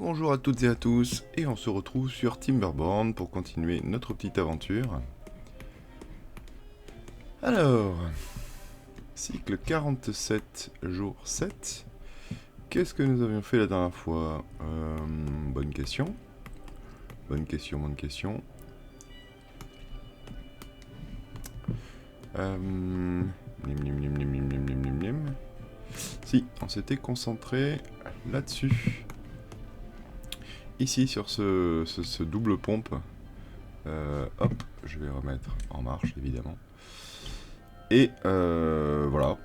bonjour à toutes et à tous, et on se retrouve sur Timberborn pour continuer notre petite aventure. Alors, cycle 47, jour 7. Qu'est-ce que nous avions fait la dernière fois? Bonne question. Bonne question, bonne question. Si, on s'était concentré là-dessus. Ici, sur ce double pompe. Hop, je vais remettre en marche, évidemment. Et voilà.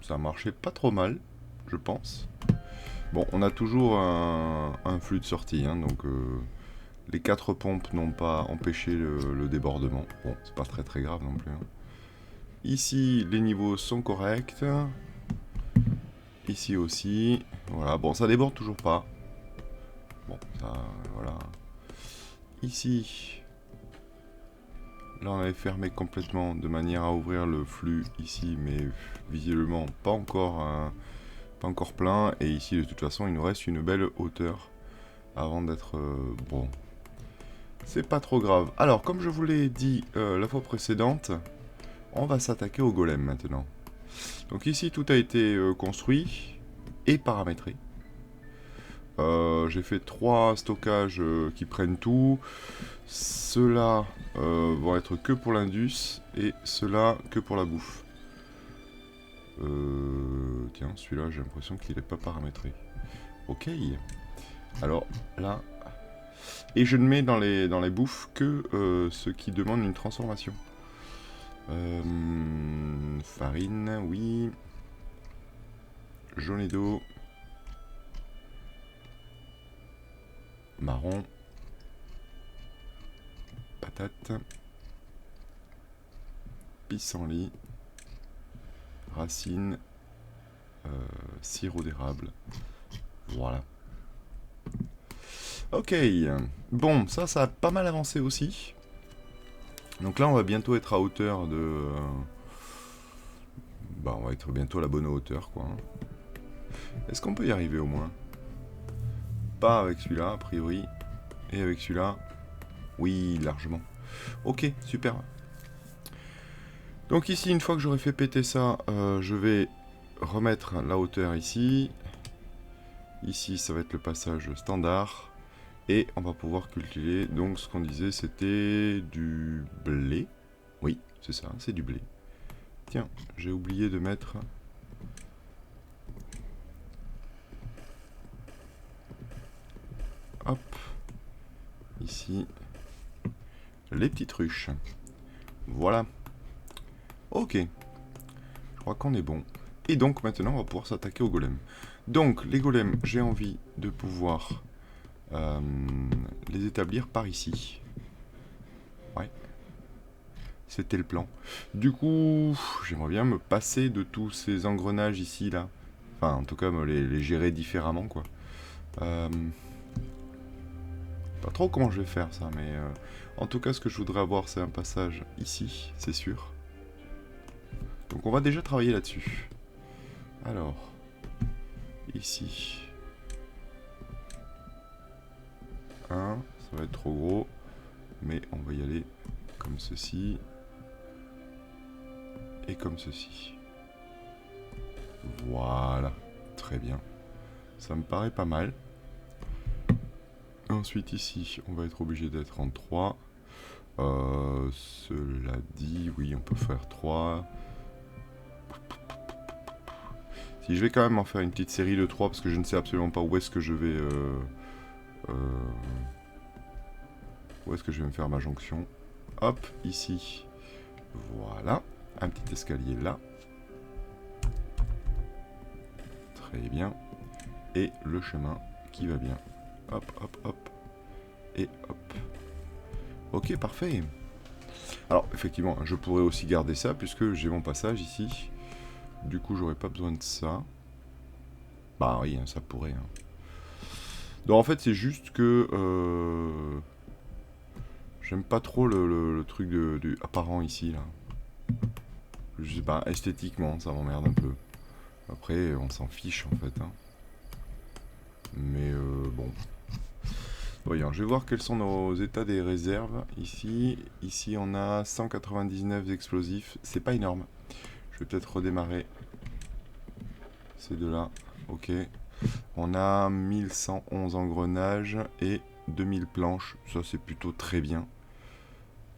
Ça a marché pas trop mal, je pense. Bon, on a toujours un flux de sortie, hein, donc les 4 pompes n'ont pas empêché le débordement. Bon, c'est pas très grave non plus. Hein. Ici, les niveaux sont corrects. Ici aussi. Voilà, bon, ça déborde toujours pas. Bon, ça, voilà. Ici, là on avait fermé complètement de manière à ouvrir le flux ici, mais visiblement pas encore plein. Et ici, de toute façon, il nous reste une belle hauteur avant d'être bon. C'est pas trop grave. Alors, comme je vous l'ai dit la fois précédente, on va s'attaquer au golem maintenant. Donc ici, tout a été construit et paramétré. J'ai fait 3 stockages qui prennent tout. Ceux-là vont être que pour l'indus et ceux-là que pour la bouffe. Tiens, celui-là, j'ai l'impression qu'il n'est pas paramétré. Ok. Alors, là... Et je ne mets dans les bouffes que ceux qui demandent une transformation. Farine, oui. Jaune d'eau. Marron. Patate. Pissenlit. Racine. Sirop d'érable. Voilà. Ok. Bon, ça a pas mal avancé aussi. Donc là, on va bientôt être à hauteur de... Bah, on va être bientôt à la bonne hauteur, quoi. Est-ce qu'on peut y arriver au moins? Pas avec celui-là, a priori. Et avec celui-là, oui, largement. Ok, super. Donc ici, une fois que j'aurai fait péter ça, je vais remettre la hauteur ici. Ici, ça va être le passage standard. Et on va pouvoir cultiver, donc ce qu'on disait, c'était du blé. Oui, c'est ça, c'est du blé. Tiens, j'ai oublié de mettre... Hop. Ici. Les petites ruches. Voilà. Ok. Je crois qu'on est bon. Et donc maintenant, on va pouvoir s'attaquer aux golems. Donc, les golems, j'ai envie de pouvoir les établir par ici. Ouais. C'était le plan. Du coup, j'aimerais bien me passer de tous ces engrenages ici, là. Enfin, en tout cas, me les gérer différemment, quoi. Pas trop comment je vais faire ça, mais... en tout cas, ce que je voudrais avoir, c'est un passage ici, c'est sûr. Donc on va déjà travailler là-dessus. Alors, ici. 1, ça va être trop gros, mais on va y aller comme ceci. Et comme ceci. Voilà, très bien. Ça me paraît pas mal. Ensuite ici, on va être obligé d'être en 3. Cela dit, oui, on peut faire 3. Si je vais quand même en faire une petite série de 3 parce que je ne sais absolument pas où est-ce que je vais où est-ce que je vais me faire ma jonction. Hop, ici. Voilà, un petit escalier là. Très bien. Et le chemin qui va bien. Hop, hop, hop. Et hop. Ok, parfait. Alors, effectivement, je pourrais aussi garder ça puisque j'ai mon passage ici. Du coup, j'aurais pas besoin de ça. Bah oui, ça pourrait. Hein. Donc en fait, c'est juste que... j'aime pas trop le truc du apparent ici, là. Je sais pas, esthétiquement, ça m'emmerde un peu. Après, on s'en fiche, en fait. Hein. Mais bon. Voyons, je vais voir quels sont nos états des réserves. Ici, on a 199 explosifs. C'est pas énorme. Je vais peut-être redémarrer ces deux-là. Ok. On a 1111 engrenages et 2000 planches. Ça, c'est plutôt très bien.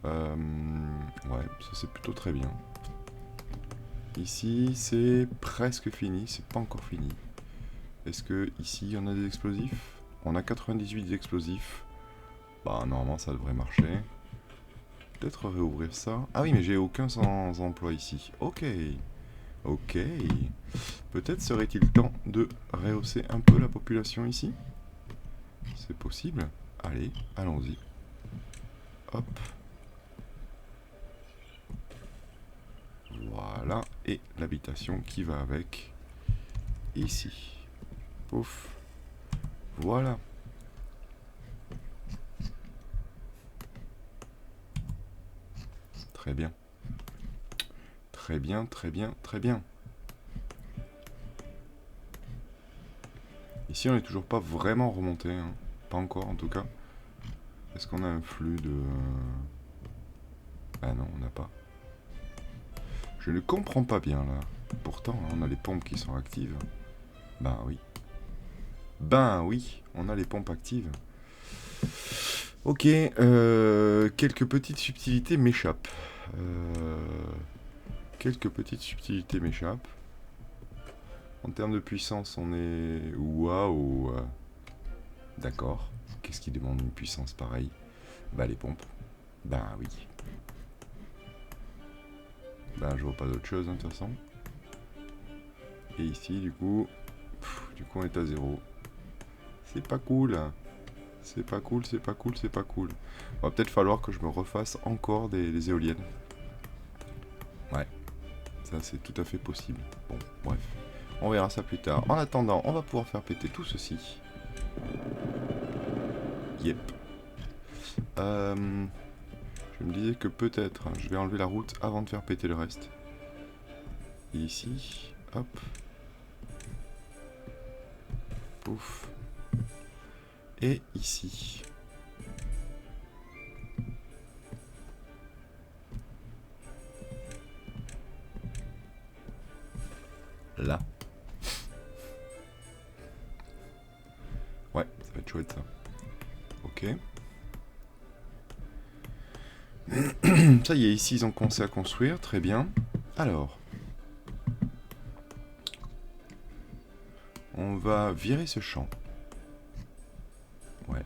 Ouais, ça, c'est plutôt très bien. Ici, c'est presque fini. C'est pas encore fini. Est-ce que ici, on a des explosifs? On a 98 explosifs. Bah, normalement, ça devrait marcher. Peut-être réouvrir ça. Ah oui, mais j'ai aucun sans emploi ici. Ok. Ok. Peut-être serait-il temps de rehausser un peu la population ici? C'est possible. Allez, allons-y. Hop. Voilà. Et l'habitation qui va avec. Ici. Pouf. Voilà. Très bien. Très bien, très bien, très bien. Ici, on n'est toujours pas vraiment remonté. Hein. Pas encore, en tout cas. Est-ce qu'on a un flux de... Ah non, on n'a pas. Je ne comprends pas bien, là. Pourtant, on a les pompes qui sont actives. Ben oui. Ben oui, on a les pompes actives. Ok, quelques petites subtilités m'échappent. Quelques petites subtilités m'échappent. En termes de puissance, on est... Waouh. D'accord. Qu'est-ce qui demande une puissance pareille? Bah les pompes. Ben oui. Ben je vois pas d'autre chose, hein, de toute façon. Et ici, du coup... on est à 0. C'est pas cool. C'est pas cool, c'est pas cool, c'est pas cool. Va peut-être falloir que je me refasse encore des éoliennes. Ouais. Ça, c'est tout à fait possible. Bon, bref. On verra ça plus tard. En attendant, on va pouvoir faire péter tout ceci. Yep. Je me disais que peut-être, je vais enlever la route avant de faire péter le reste. Et ici, hop. Pouf. Et ici. Là. Ouais, ça va être chouette ça. Ok. Ça y est, ici ils ont commencé à construire, très bien. Alors. On va virer ce champ. Ouais.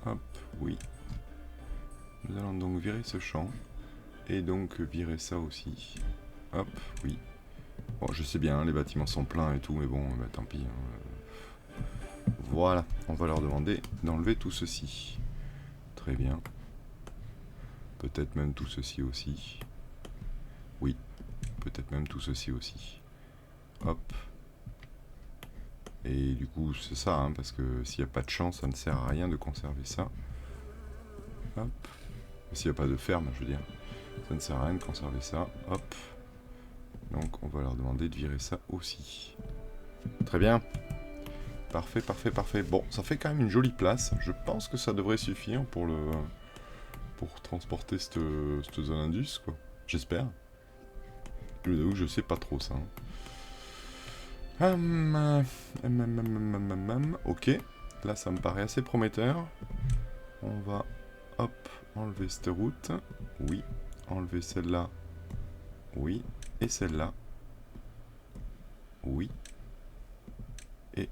Hop, oui. Nous allons donc virer ce champ. Et donc virer ça aussi. Hop, oui. Bon, je sais bien, les bâtiments sont pleins et tout, mais bon, bah, tant pis. Hein. Voilà, on va leur demander d'enlever tout ceci. Très bien. Peut-être même tout ceci aussi. Oui, peut-être même tout ceci aussi. Hop. Et du coup, c'est ça, hein, parce que s'il n'y a pas de champ, ça ne sert à rien de conserver ça. Hop. S'il n'y a pas de ferme, je veux dire. Ça ne sert à rien de conserver ça. Hop. Donc, on va leur demander de virer ça aussi. Très bien. Parfait, parfait, parfait. Bon, ça fait quand même une jolie place. Je pense que ça devrait suffire pour transporter cette zone indus, quoi. J'espère. Je vous avoue que je sais pas trop ça. Ok. Là, ça me paraît assez prometteur. On va, hop, enlever cette route. Oui. Enlever celle-là. Oui. Et celle-là. Oui. Et...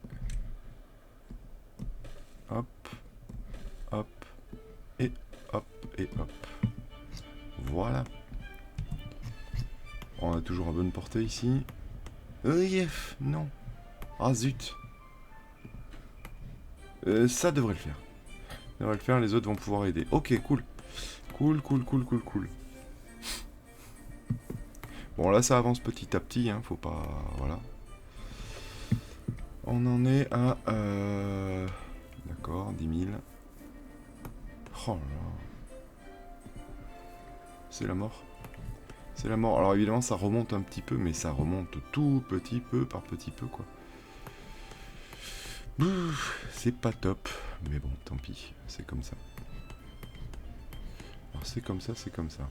hop. Hop. Et hop. Et hop. Voilà. On a toujours à bonne portée ici. Non. Ah zut. Ça devrait le faire. Ça devrait le faire, les autres vont pouvoir aider. Ok, cool. Cool, cool, cool, cool, cool. Bon, là, ça avance petit à petit, hein, faut pas... Voilà. On en est à... D'accord, 10 000. Oh là là. C'est la mort. C'est la mort. Alors évidemment, ça remonte un petit peu, mais ça remonte tout petit peu par petit peu, quoi. C'est pas top, mais bon, tant pis, c'est comme ça. Alors c'est comme ça, c'est comme ça.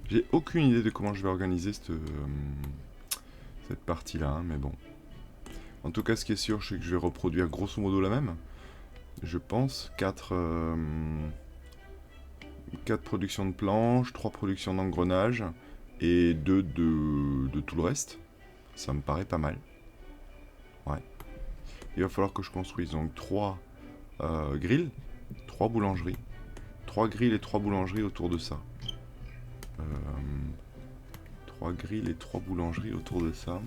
J'ai aucune idée de comment je vais organiser cette partie-là, hein, mais bon. En tout cas, ce qui est sûr, c'est que je vais reproduire grosso modo la même. Je pense 4 productions de planches, 3 productions d'engrenages et 2 de tout le reste. Ça me paraît pas mal. Ouais. Il va falloir que je construise donc 3 grilles, 3 boulangeries. 3 grilles et 3 boulangeries autour de ça. 3 grilles et 3 boulangeries autour de ça.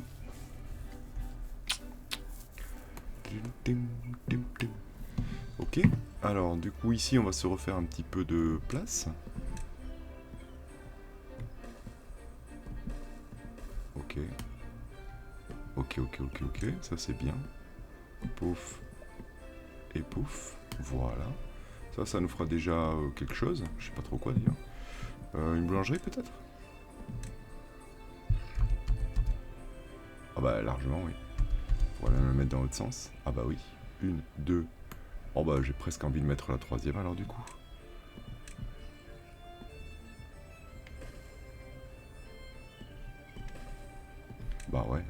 Ok, alors du coup ici on va se refaire un petit peu de place. Ok. Ok, ça c'est bien. Pouf. Et pouf. Voilà. Ça nous fera déjà quelque chose. Je sais pas trop quoi d'ailleurs. Une boulangerie peut-être? Ah bah largement oui. On pourrait même le mettre dans l'autre sens. Ah bah oui. 1, 2. Oh bah j'ai presque envie de mettre la 3e alors du coup. Bah ouais.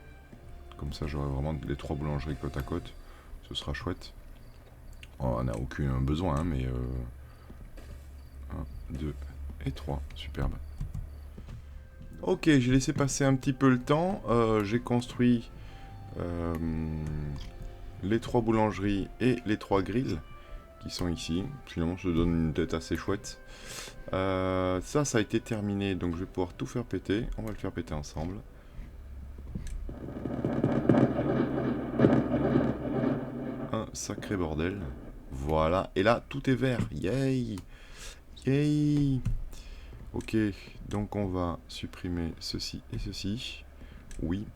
Comme ça j'aurai vraiment les 3 boulangeries côte à côte. Ce sera chouette. Oh, on n'a aucun besoin hein, mais 1, 2 et 3. Superbe. Ok, j'ai laissé passer un petit peu le temps. J'ai construit les 3 boulangeries et les 3 grilles qui sont ici. Finalement, ça donne une tête assez chouette. Ça a été terminé, donc je vais pouvoir tout faire péter. On va le faire péter ensemble. Un sacré bordel. Voilà, et là, tout est vert. Yay! Yay! Ok, donc on va supprimer ceci et ceci. Oui.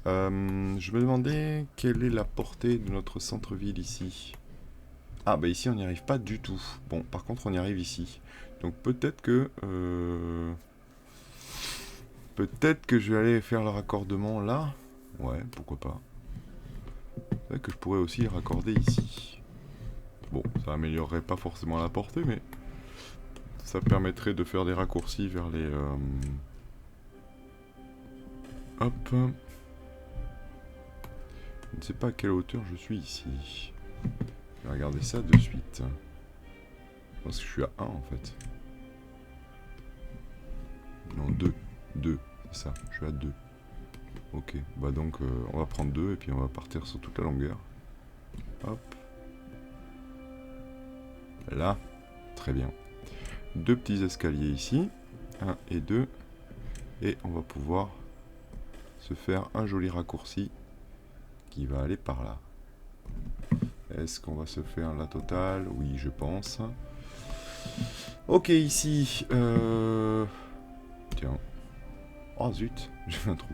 Je me demandais quelle est la portée de notre centre-ville ici. Ah bah ici on n'y arrive pas du tout. Bon, par contre on y arrive ici. Donc peut-être que... peut-être que je vais aller faire le raccordement là. Ouais, pourquoi pas. Peut-être que je pourrais aussi le raccorder ici. Bon, ça améliorerait pas forcément la portée, mais... ça permettrait de faire des raccourcis vers les... Hop. Je ne sais pas à quelle hauteur je suis ici. Je vais regarder ça de suite. Je pense que je suis à 1 en fait. Non, 2. 2, c'est ça. Je suis à 2. Ok, bah donc on va prendre 2 et puis on va partir sur toute la longueur. Hop. Là. Très bien. 2 petits escaliers ici. 1 et 2. Et on va pouvoir se faire un joli raccourci qui va aller par là. Est-ce qu'on va se faire la totale? Oui, je pense. Ok, ici. Tiens. Oh zut, j'ai fait un trou.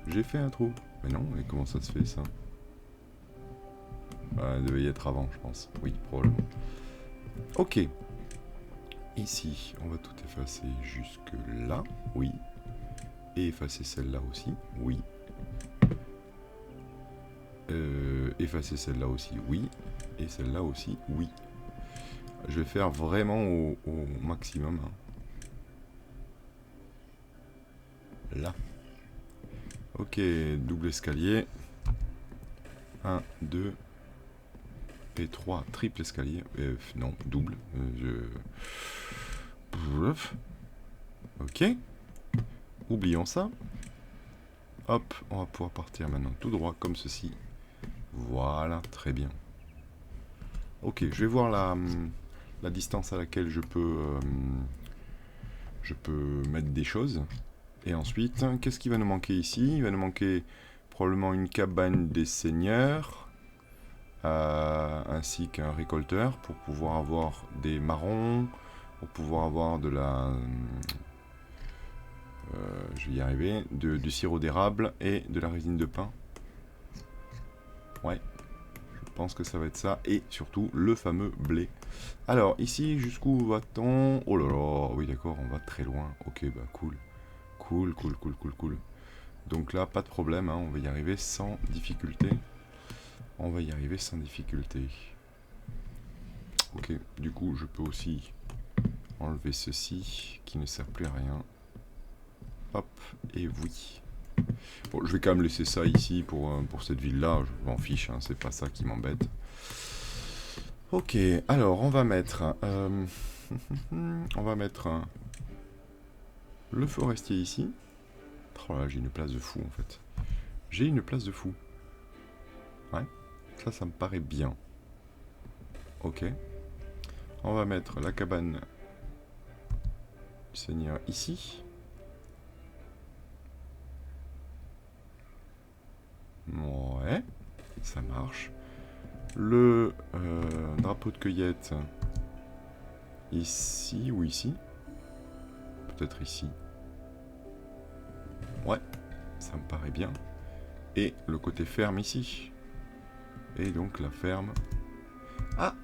J'ai fait un trou. Mais non, mais comment ça se fait ça? Elle devait y être avant, je pense. Oui, probablement. Ok. Ici, on va tout effacer jusque là. Oui. Et effacer celle-là aussi. Oui. Effacer celle-là aussi. Oui. Et celle-là aussi. Oui. Je vais faire vraiment au maximum. Hein. Là. Ok, double escalier. 1, 2 et 3, triple escalier. Non, double. Ok. Oublions ça. Hop, on va pouvoir partir maintenant tout droit comme ceci. Voilà, très bien. Ok, je vais voir la distance à laquelle je peux mettre des choses. Et ensuite, qu'est-ce qui va nous manquer ici? Il va nous manquer probablement une cabane des seigneurs, ainsi qu'un récolteur pour pouvoir avoir des marrons, pour pouvoir avoir de la je vais y arriver. Du sirop d'érable et de la résine de pin. Ouais, je pense que ça va être ça. Et surtout, le fameux blé. Alors, ici, jusqu'où va-t-on? Oh là là, oui d'accord, on va très loin. Ok, bah cool. Cool, cool, cool, cool, cool. Donc là, pas de problème, hein, on va y arriver sans difficulté. On va y arriver sans difficulté. Ok, du coup, je peux aussi enlever ceci, qui ne sert plus à rien. Hop, et oui. Bon, je vais quand même laisser ça ici pour cette ville-là. Je m'en fiche, hein, c'est pas ça qui m'embête. Ok, alors on va mettre... on va mettre le forestier ici. Oh là, j'ai une place de fou en fait. J'ai une place de fou. Ouais, ça me paraît bien. Ok. On va mettre la cabane du seigneur ici. Ouais, ça marche. Le drapeau de cueillette ici ou ici. Peut-être ici. Ouais, ça me paraît bien. Et le côté ferme ici. Et donc la ferme... Ah!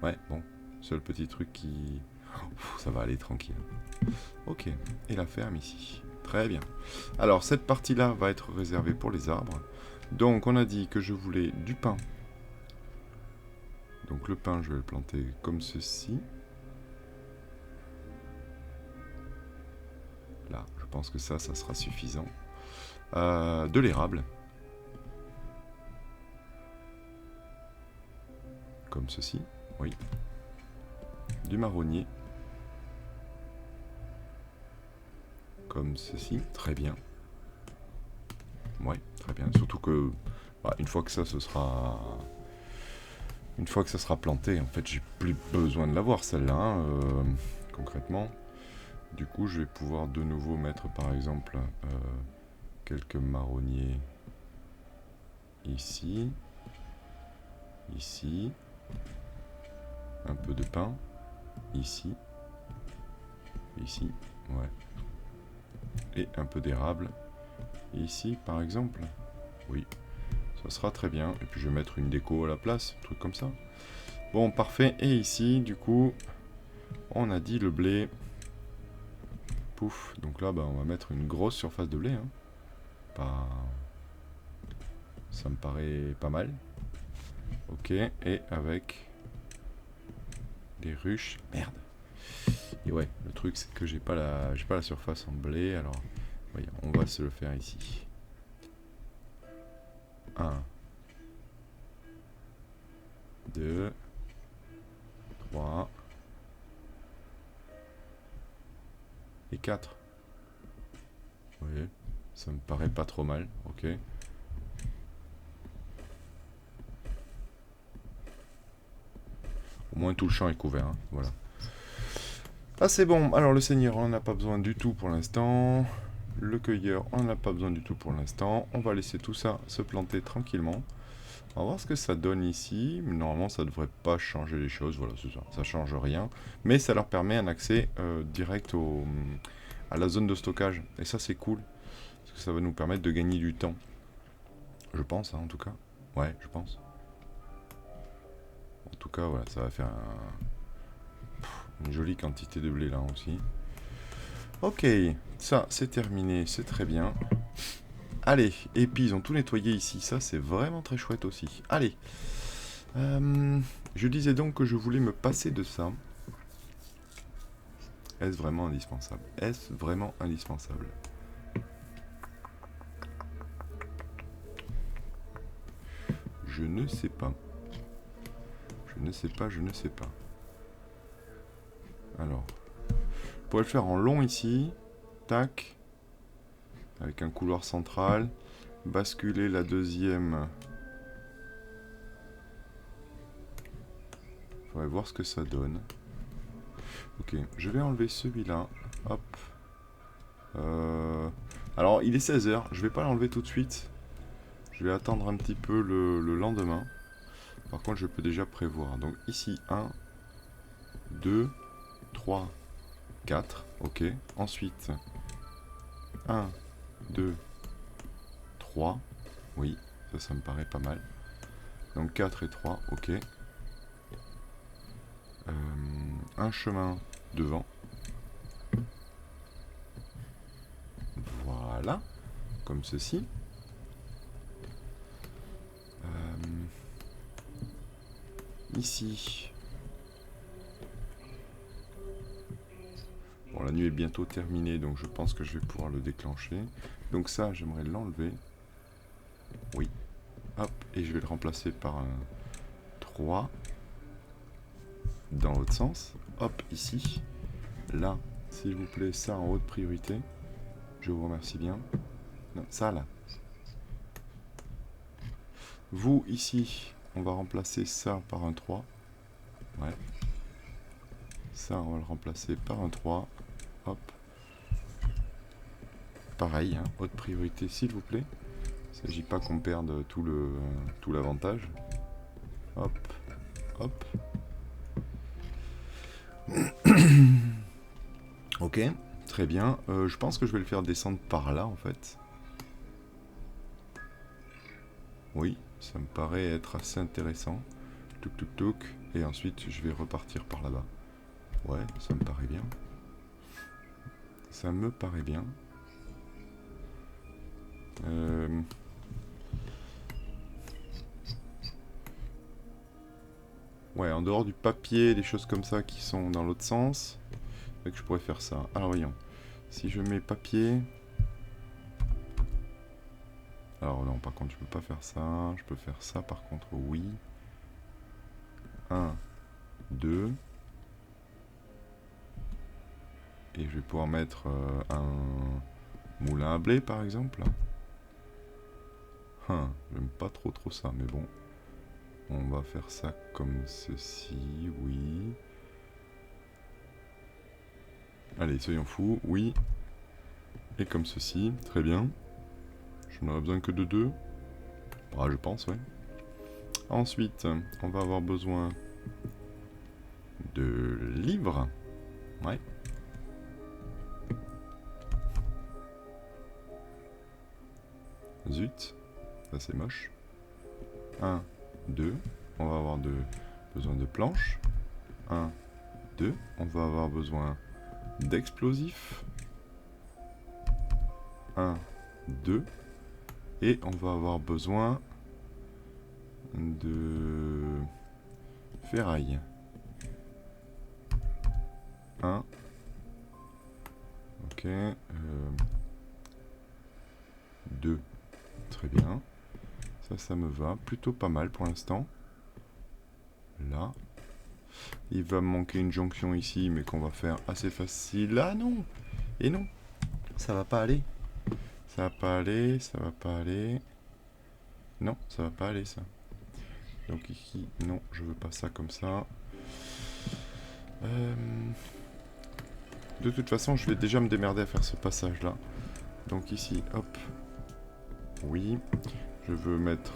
Ouais, bon. Seul petit truc qui... ça va aller tranquille. Ok. Et la ferme ici. Très bien. Alors, cette partie-là va être réservée pour les arbres. Donc, on a dit que je voulais du pain. Donc, le pain, je vais le planter comme ceci. Là, je pense que ça sera suffisant. De l'érable. Comme ceci, oui. Du marronnier. Comme ceci, très bien. Ouais, très bien. Surtout que, bah, une fois que ça, une fois que ça sera planté, en fait, j'ai plus besoin de l'avoir, celle-là, hein, concrètement. Du coup, je vais pouvoir de nouveau mettre, par exemple, quelques marronniers ici. Ici. Un peu de pain. Ici. Ici, ouais. Et un peu d'érable. Ici, par exemple. Oui, ça sera très bien. Et puis je vais mettre une déco à la place, un truc comme ça. Bon, parfait. Et ici, du coup, on a dit le blé. Pouf. Donc là, bah, on va mettre une grosse surface de blé. Hein. Pas... Ça me paraît pas mal. Ok, et avec des ruches. Merde. Et ouais, le truc c'est que j'ai pas la surface en blé, alors voyons, on va se le faire ici. 1, 2, 3 et 4. Oui, ça me paraît pas trop mal, ok. Au moins tout le champ est couvert, hein, voilà. Ah c'est bon, alors le seigneur on n'en a pas besoin du tout pour l'instant. Le cueilleur on n'en a pas besoin du tout pour l'instant. On va laisser tout ça se planter tranquillement. On va voir ce que ça donne ici. Normalement ça devrait pas changer les choses, voilà c'est ça, ça change rien. Mais ça leur permet un accès direct à la zone de stockage. Et ça c'est cool, parce que ça va nous permettre de gagner du temps. Je pense hein, en tout cas. Ouais, je pense. En tout cas voilà, ça va faire une jolie quantité de blé là aussi. Ok, ça c'est terminé, c'est très bien. Allez, et puis ils ont tout nettoyé ici, ça c'est vraiment très chouette aussi. Allez, je disais donc que je voulais me passer de ça. Est-ce vraiment indispensable? Est-ce vraiment indispensable? Je ne sais pas. Je ne sais pas, je ne sais pas. Alors, je pourrais le faire en long ici. Tac. Avec un couloir central. Basculer la deuxième. Faudrait voir ce que ça donne. Ok, je vais enlever celui-là. Hop. Alors, il est 16h. Je vais pas l'enlever tout de suite. Je vais attendre un petit peu le lendemain. Par contre, je peux déjà prévoir. Donc ici, 1, 2, 3, 4. Ok. Ensuite, 1, 2, 3. Oui, ça me paraît pas mal. Donc 4 et 3, ok. Un chemin devant. Voilà, comme ceci. Ici. Bon, la nuit est bientôt terminée, donc je pense que je vais pouvoir le déclencher. Donc ça, j'aimerais l'enlever. Oui. Hop, et je vais le remplacer par un 3. Dans l'autre sens. Hop, ici. Là, s'il vous plaît, ça en haute priorité. Je vous remercie bien. Non, ça là. Vous, ici, on va remplacer ça par un 3. Ouais. Ça, on va le remplacer par un 3. Hop. Pareil, hein, haute priorité, s'il vous plaît. Il ne s'agit pas qu'on perde tout l'avantage. Hop. Hop. Ok, très bien. Je pense que je vais le faire descendre par là, en fait. Oui, ça me paraît être assez intéressant. Touk touk touk. Et ensuite, je vais repartir par là-bas. Ouais, ça me paraît bien. Ça me paraît bien. Ouais, en dehors du papier, des choses comme ça qui sont dans l'autre sens. Donc je pourrais faire ça. Alors voyons. Si je mets papier... Alors non, par contre, je peux pas faire ça. Je peux faire ça, par contre, oui. 1, 2. Et je vais pouvoir mettre un moulin à blé, par exemple. J'aime pas trop ça, mais bon. On va faire ça comme ceci, oui. Allez, soyons fous, oui. Et comme ceci, très bien. Je n'aurai besoin que de 2. Ah, je pense, ouais. Ensuite, on va avoir besoin de livres. Ouais. Zut, ça c'est moche. 1, 2. On va avoir besoin de planches. 1, 2. On va avoir besoin d'explosifs. 1, 2. Et on va avoir besoin de ferraille. 1. Ok. 2. Très bien. Ça me va. Plutôt pas mal pour l'instant. Là. Il va me manquer une jonction ici, mais qu'on va faire assez facile. Ah non! Et non! Ça va pas aller. Ça va pas aller, ça va pas aller. Non, ça va pas aller ça. Donc ici, non, je veux pas ça comme ça. De toute façon, je vais déjà me démerder à faire ce passage-là. Donc ici, hop. Oui. Je veux mettre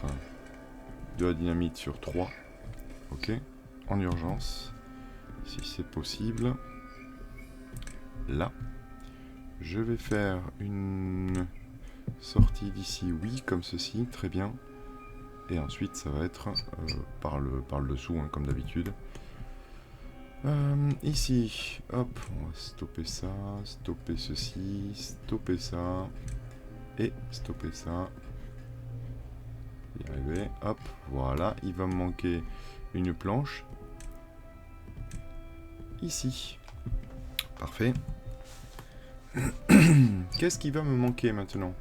de la dynamite sur 3. Ok. En urgence. Si c'est possible. Là. Je vais faire une sortie d'ici, oui, comme ceci. Très bien. Et ensuite, ça va être par le dessous, hein, comme d'habitude. Ici, hop, on va stopper ça, stopper ceci, stopper ça, et stopper ça. Y arriver, hop, voilà, il va me manquer une planche. Ici. Parfait. Qu'est-ce qui va me manquer maintenant?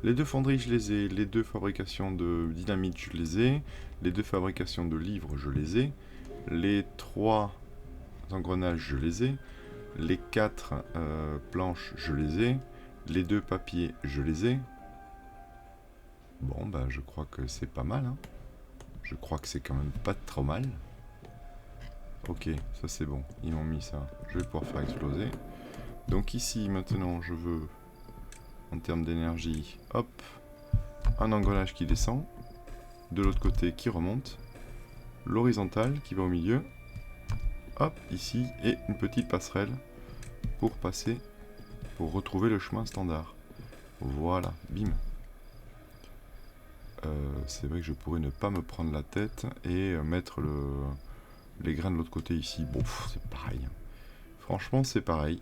Les 2 fonderies, je les ai. Les 2 fabrications de dynamite, je les ai. Les 2 fabrications de livres, je les ai. Les 3 engrenages, je les ai. Les 4 planches, je les ai. Les 2 papiers, je les ai. Bon, bah, je crois que c'est pas mal. Hein. Je crois que c'est quand même pas trop mal. Ok, ça c'est bon. Ils m'ont mis ça. Je vais pouvoir faire exploser. Donc ici, maintenant, je veux... En termes d'énergie, hop, un engrenage qui descend, de l'autre côté qui remonte, l'horizontale qui va au milieu, hop, ici, et une petite passerelle pour passer pour retrouver le chemin standard. Voilà, bim. C'est vrai que je pourrais ne pas me prendre la tête et mettre les grains de l'autre côté ici. Bon, c'est pareil. Franchement, c'est pareil.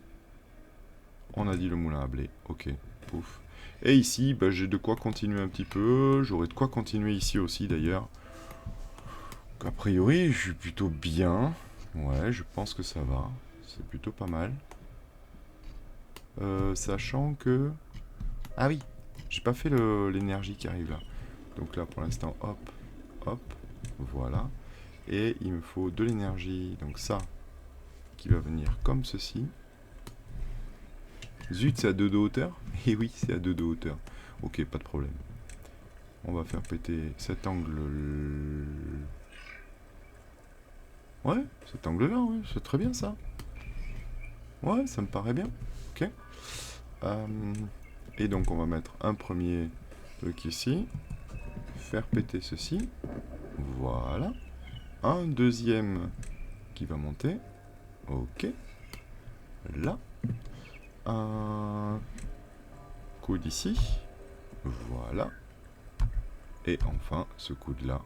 On a dit le moulin à blé. Ok, pouf. Et ici, bah, j'ai de quoi continuer un petit peu. J'aurai de quoi continuer ici aussi, d'ailleurs. A priori, je suis plutôt bien. Ouais, je pense que ça va. C'est plutôt pas mal. Sachant que... Ah oui, j'ai pas fait l'énergie qui arrive là. Donc là, pour l'instant, hop, hop, voilà. Et il me faut de l'énergie, donc ça, qui va venir comme ceci. Zut, c'est à 2 de hauteur? Et oui, c'est à 2 de hauteur. Ok, pas de problème. On va faire péter cet angle... Ouais, cet angle-là, ouais, c'est très bien ça. Ouais, ça me paraît bien. Ok. Et donc on va mettre un premier truc ici. Faire péter ceci. Voilà. Un deuxième qui va monter. Ok. Là. Un coude ici. Voilà. Et enfin, ce coude-là.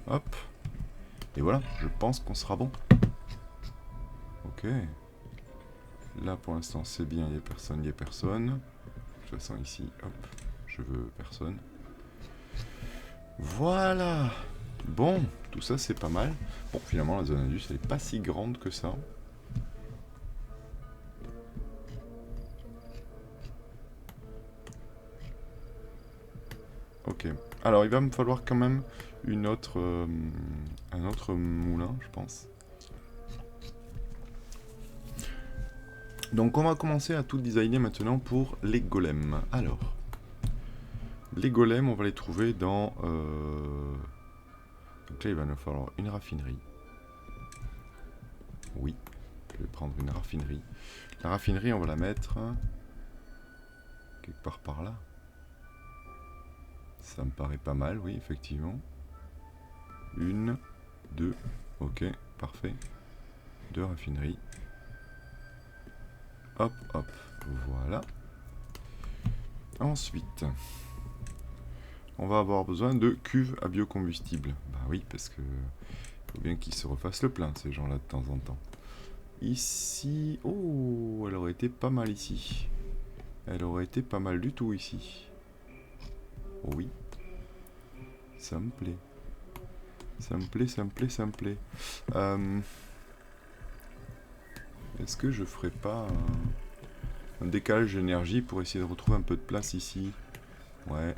Hop. Et voilà, je pense qu'on sera bon. Ok. Là, pour l'instant, c'est bien, il n'y a personne, il n'y a personne. De toute façon, ici, hop, je veux personne. Voilà. Bon, tout ça, c'est pas mal. Bon, finalement, la zone indus, elle n'est pas si grande que ça. Ok. Alors, il va me falloir quand même un autre moulin, je pense. Donc, on va commencer à tout designer maintenant pour les golems. Alors, les golems, on va les trouver dans... Donc là, il va nous falloir une raffinerie. Oui, je vais prendre une raffinerie. La raffinerie, on va la mettre quelque part par là. Ça me paraît pas mal, oui, effectivement. Une, deux, ok, parfait. Deux raffineries. Hop, hop, voilà. Ensuite, on va avoir besoin de cuves à biocombustible. Bah oui, parce que faut bien qu'ils se refassent le plein, ces gens-là, de temps en temps. Ici, oh, elle aurait été pas mal ici. Elle aurait été pas mal du tout ici. Oh oui. Ça me plaît. Ça me plaît, ça me plaît, ça me plaît. Est-ce que je ferais pas un décalage d'énergie pour essayer de retrouver un peu de place ici? Ouais.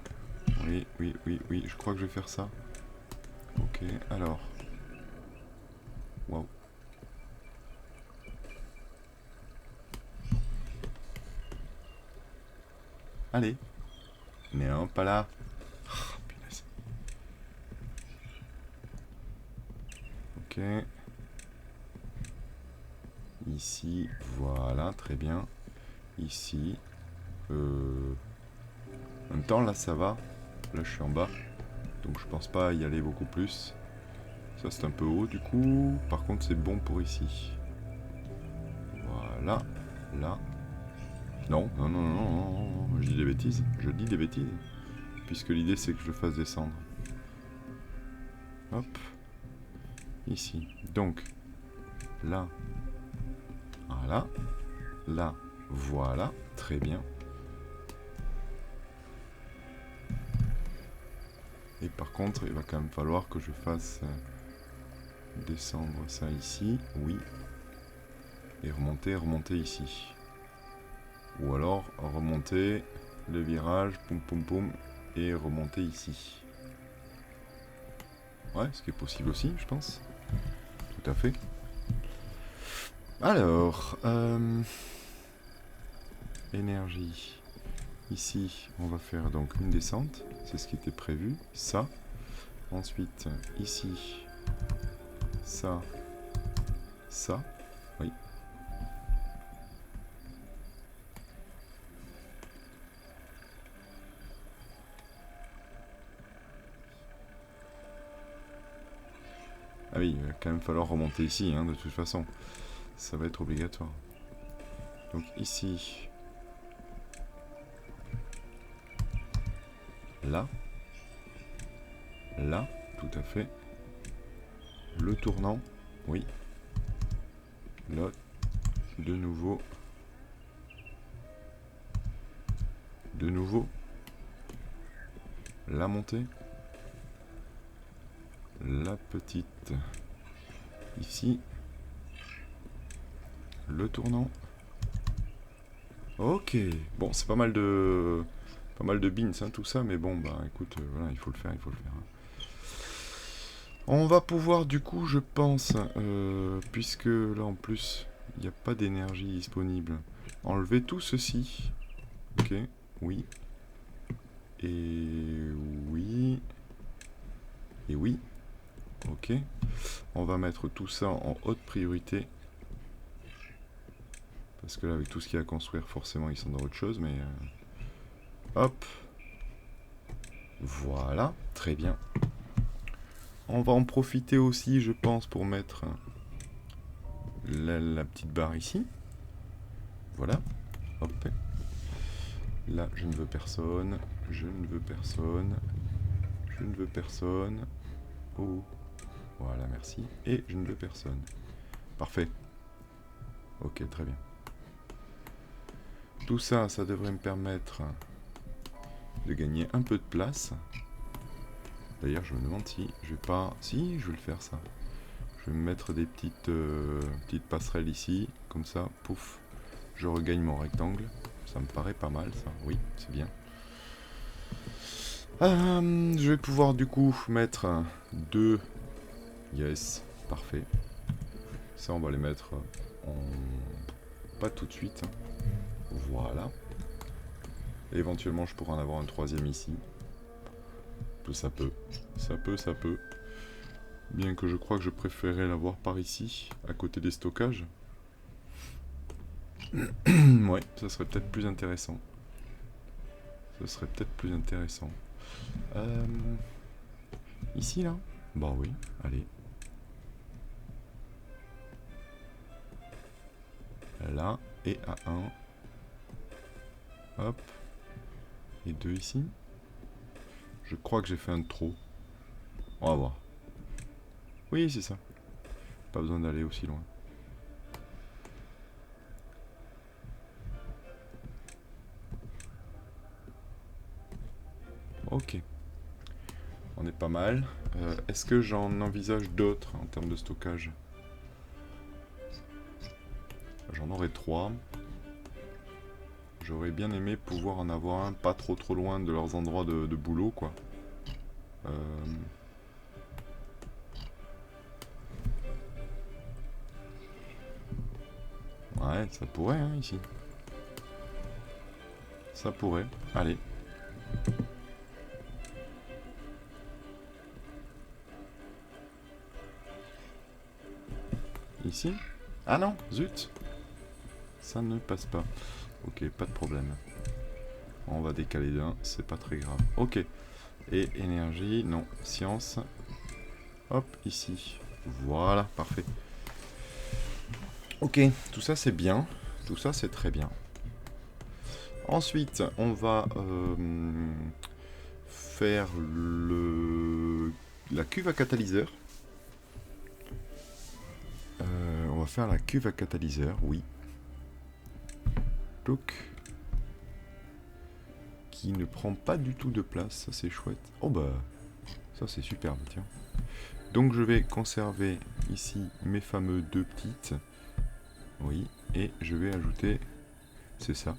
Oui, oui, oui, oui. Je crois que je vais faire ça. Ok, alors. Waouh. Allez. Non, pas là. Ah, punaise. Ok. Ici, voilà, très bien. Ici. En même temps, là, ça va. Là, je suis en bas. Donc, je pense pas y aller beaucoup plus. Ça, c'est un peu haut, du coup. Par contre, c'est bon pour ici. Voilà. Là. Non, non, non, non, non, non, non, je dis des bêtises. Je dis des bêtises. Puisque l'idée, c'est que je le fasse descendre. Hop. Ici. Donc, là. Voilà. Là. Voilà. Très bien. Et par contre, il va quand même falloir que je fasse descendre ça ici. Oui. Et remonter, remonter ici. Ou alors remonter le virage, poum poum poum, et remonter ici. Ouais, ce qui est possible aussi, je pense. Tout à fait. Alors, énergie. Ici, on va faire donc une descente. C'est ce qui était prévu. Ça. Ensuite, ici, ça, ça. Oui. Ah oui, il va quand même falloir remonter ici, hein, de toute façon. ça va être obligatoire. Donc ici, là, là, tout à fait. Le tournant, oui. Là, de nouveau. De nouveau. La montée. La petite. Ici. Le tournant. Ok. Bon, c'est pas mal de... Pas mal de beans, hein, tout ça, mais bon, bah écoute, voilà, il faut le faire, il faut le faire. Hein. On va pouvoir, du coup, je pense, puisque là, en plus, il n'y a pas d'énergie disponible, enlever tout ceci. Ok, oui. Et oui. Et oui. Ok. On va mettre tout ça en haute priorité. Parce que là, avec tout ce qu'il y a à construire, forcément, ils sont dans autre chose, mais... Hop. Voilà, très bien. On va en profiter aussi, je pense, pour mettre la petite barre ici. Voilà. Hop. Là, je ne veux personne. Je ne veux personne. Je ne veux personne. Oh. Voilà, merci. Et je ne veux personne. Parfait. Ok, très bien. Tout ça, ça devrait me permettre de gagner un peu de place. D'ailleurs, je me demande si je vais pas... Si, je vais le faire, ça. Je vais me mettre des petites passerelles ici. Comme ça, pouf. Je regagne mon rectangle. Ça me paraît pas mal, ça. Oui, c'est bien. Je vais pouvoir, du coup, mettre 2. Yes, parfait. Ça, on va les mettre en... Pas tout de suite. Voilà. Et éventuellement, je pourrais en avoir un 3e ici. Ça peut. Ça peut, ça peut. Bien que je crois que je préférerais l'avoir par ici, à côté des stockages. Ouais, ça serait peut-être plus intéressant. Ce serait peut-être plus intéressant. Ici, là? Bah oui, allez. Là, et à 1. Hop. Et 2 ici. Je crois que j'ai fait un de trop. On va voir. Oui, c'est ça. Pas besoin d'aller aussi loin. Ok. On est pas mal. Est-ce que j'en envisage d'autres en termes de stockage? J'en aurais 3. J'aurais bien aimé pouvoir en avoir un pas trop loin de leurs endroits de boulot, quoi. Ouais, ça pourrait, hein, ici. Ça pourrait. Allez. Ici? Ah non, zut. Ça ne passe pas. Ok, pas de problème. On va décaler d'un, c'est pas très grave. Ok. Et énergie, non. Science. Hop, ici. Voilà, parfait. Ok, tout ça c'est bien. Tout ça c'est très bien. Ensuite, on va faire la cuve à catalyseur. On va faire la cuve à catalyseur, oui. Donc, qui ne prend pas du tout de place, ça c'est chouette. Oh bah, ça c'est superbe, tiens. Donc je vais conserver ici mes fameux 2 petites. Oui, et je vais ajouter... C'est ça.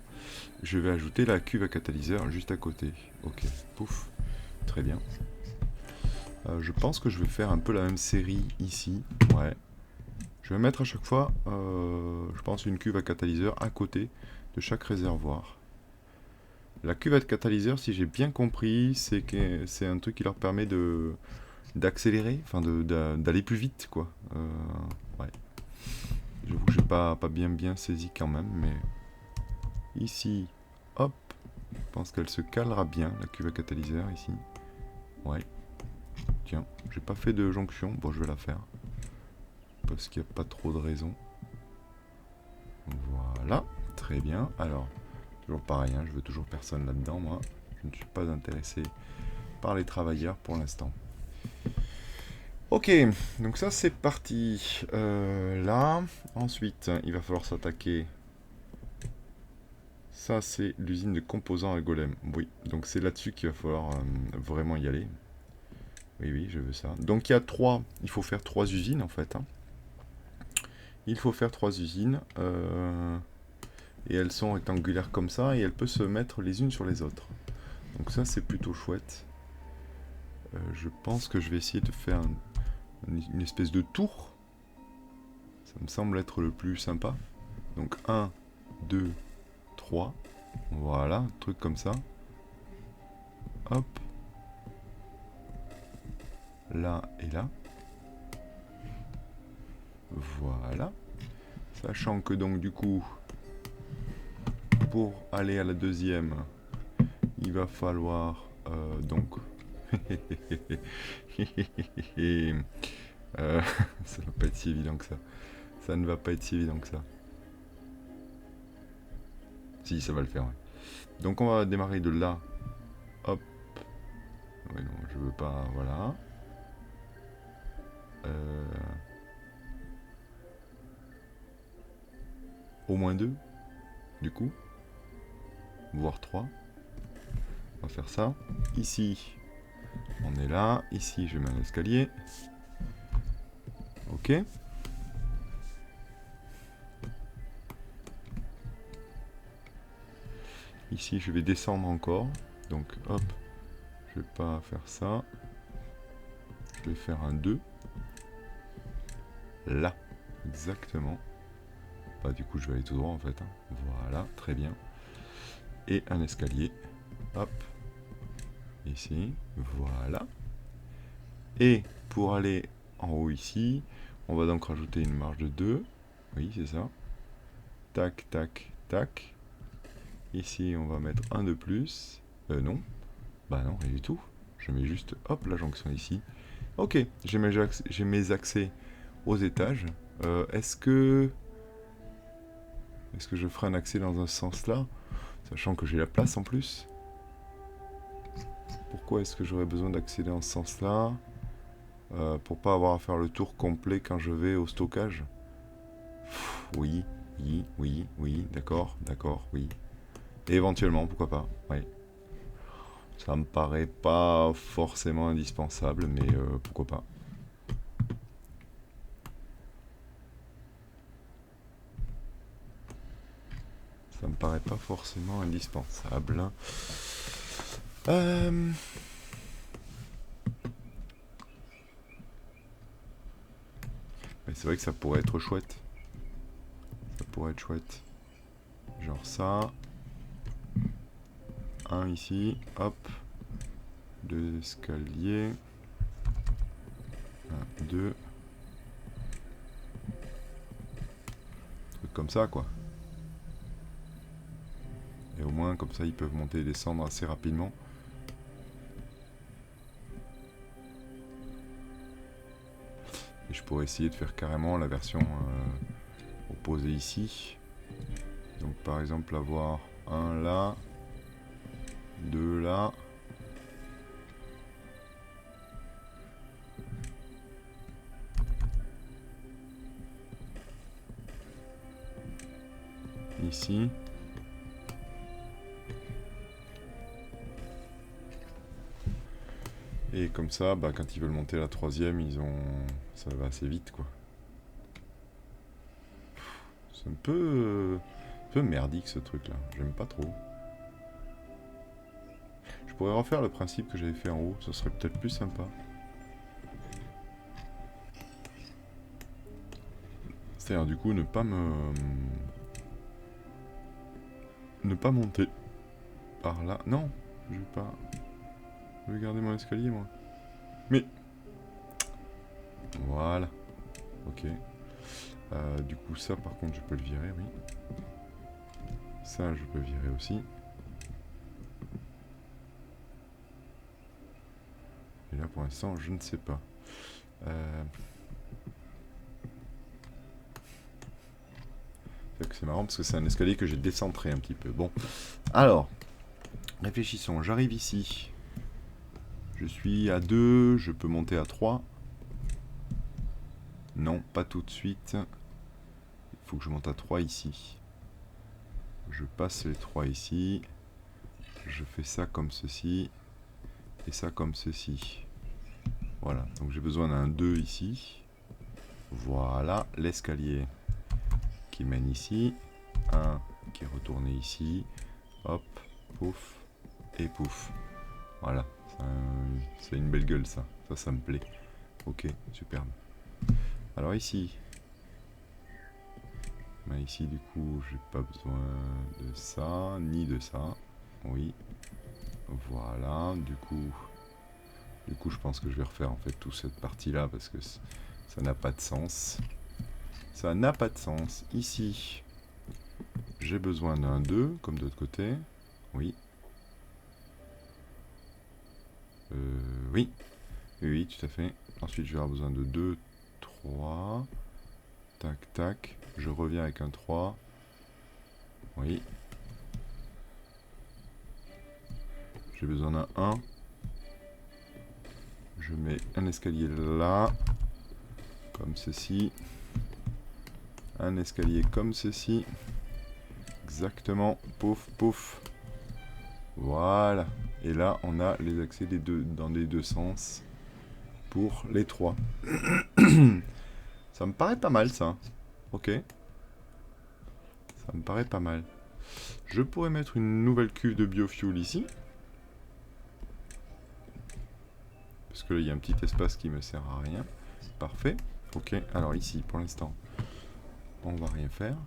Je vais ajouter la cuve à catalyseur juste à côté. Ok, pouf. Très bien. Je pense que je vais faire un peu la même série ici. Ouais. Je vais mettre à chaque fois, je pense, une cuve à catalyseur à côté de chaque réservoir. La cuve à catalyseur, si j'ai bien compris, c'est un truc qui leur permet d'accélérer, enfin d'aller plus vite, quoi. Ouais. J'avoue que j'ai pas bien saisi quand même, mais ici, hop, je pense qu'elle se calera bien, la cuve à catalyseur ici. Ouais. Tiens, j'ai pas fait de jonction, bon je vais la faire. Parce qu'il n'y a pas trop de raison. Voilà, très bien. Alors, toujours pareil, hein, je veux toujours personne là-dedans, moi. Je ne suis pas intéressé par les travailleurs pour l'instant. Ok, donc ça c'est parti. Là, ensuite, il va falloir s'attaquer. Ça c'est l'usine de composants à Golem. Oui, donc c'est là-dessus qu'il va falloir vraiment y aller. Oui, oui, je veux ça. Donc il y a 3, il faut faire 3 usines en fait. Hein. Il faut faire 3 usines. Et elles sont rectangulaires comme ça, et elles peuvent se mettre les unes sur les autres. Donc ça c'est plutôt chouette. Je pense que je vais essayer de faire une espèce de tour. Ça me semble être le plus sympa. Donc 1, 2, 3. Voilà, un truc comme ça. Hop. Là et là. Voilà. Sachant que donc du coup, pour aller à la deuxième, il va falloir donc... ça va pas être si évident que ça. Ça ne va pas être si évident que ça. Si, ça va le faire. Ouais. Donc on va démarrer de là. Hop. Ouais, non, je veux pas... Voilà. Au moins 2, du coup. Voire 3. On va faire ça. Ici, on est là. Ici, je mets un escalier. Ok. Ici, je vais descendre encore. Donc, hop. Je vais pas faire ça. Je vais faire un 2. Là. Exactement. Bah, du coup, je vais aller tout droit, en fait. Hein. Voilà, très bien. Et un escalier. Hop. Ici. Voilà. Et pour aller en haut ici, on va donc rajouter une marge de 2. Oui, c'est ça. Tac, tac, tac. Ici, on va mettre un de plus. Non. Bah non, rien du tout. Je mets juste, hop, la jonction ici. Ok, j'ai mes accès aux étages. Est-ce que je ferai un accès dans un sens là, sachant que j'ai la place en plus? Pourquoi est-ce que j'aurais besoin d'accéder dans ce sens là? Pour pas avoir à faire le tour complet quand je vais au stockage. Oui, oui, oui, oui, d'accord, d'accord, oui. Et éventuellement, pourquoi pas, oui. Ça me paraît pas forcément indispensable, mais pourquoi pas. Ça me paraît pas forcément indispensable. Mais c'est vrai que ça pourrait être chouette. Ça pourrait être chouette. Genre ça. Un ici, hop. 2 escaliers. 1, 2. Truc comme ça, quoi. Et au moins, comme ça, ils peuvent monter et descendre assez rapidement. Et je pourrais essayer de faire carrément la version opposée ici. Donc par exemple avoir un là, 2 là. Ici. Et comme ça, bah, quand ils veulent monter la troisième, ça va assez vite, quoi. C'est un peu merdique ce truc-là. J'aime pas trop. Je pourrais refaire le principe que j'avais fait en haut. Ce serait peut-être plus sympa. C'est-à-dire du coup ne pas monter par là. Non, je vais pas. Je vais garder mon escalier, moi. Mais voilà. Ok. Du coup, ça, par contre, je peux le virer, oui. Ça, je peux virer aussi. Et là, pour l'instant, je ne sais pas. c'est marrant parce que c'est un escalier que j'ai décentré un petit peu. Bon, alors, réfléchissons. J'arrive ici. Je suis à 2, je peux monter à 3. Non, pas tout de suite. Il faut que je monte à 3 ici. Je passe les 3 ici. Je fais ça comme ceci. Et ça comme ceci. Voilà, donc j'ai besoin d'un 2 ici. Voilà, l'escalier qui mène ici. Un qui est retourné ici. Hop, pouf, et pouf. Voilà, c'est une belle gueule ça. Ça me plaît. Ok, superbe. Alors ici. Bah ici du coup, j'ai pas besoin de ça, ni de ça. Oui. Voilà, du coup, je pense que je vais refaire en fait toute cette partie-là parce que ça n'a pas de sens. Ça n'a pas de sens. Ici, j'ai besoin d'un 2, comme de l'autre côté. Oui. Oui. Oui, tout à fait. Ensuite, je vais avoir besoin de 2, 3. Tac, tac. Je reviens avec un 3. Oui. J'ai besoin d'un 1. Je mets un escalier là. Comme ceci. Un escalier comme ceci. Exactement. Pouf, pouf. Voilà. Et là, on a les accès dans les deux sens. Pour les 3. Ça me paraît pas mal, ça. Ok. Ça me paraît pas mal. Je pourrais mettre une nouvelle cuve de biofuel ici. Parce que là, il y a un petit espace qui me sert à rien. Parfait. Ok. Alors ici, pour l'instant, on va rien faire.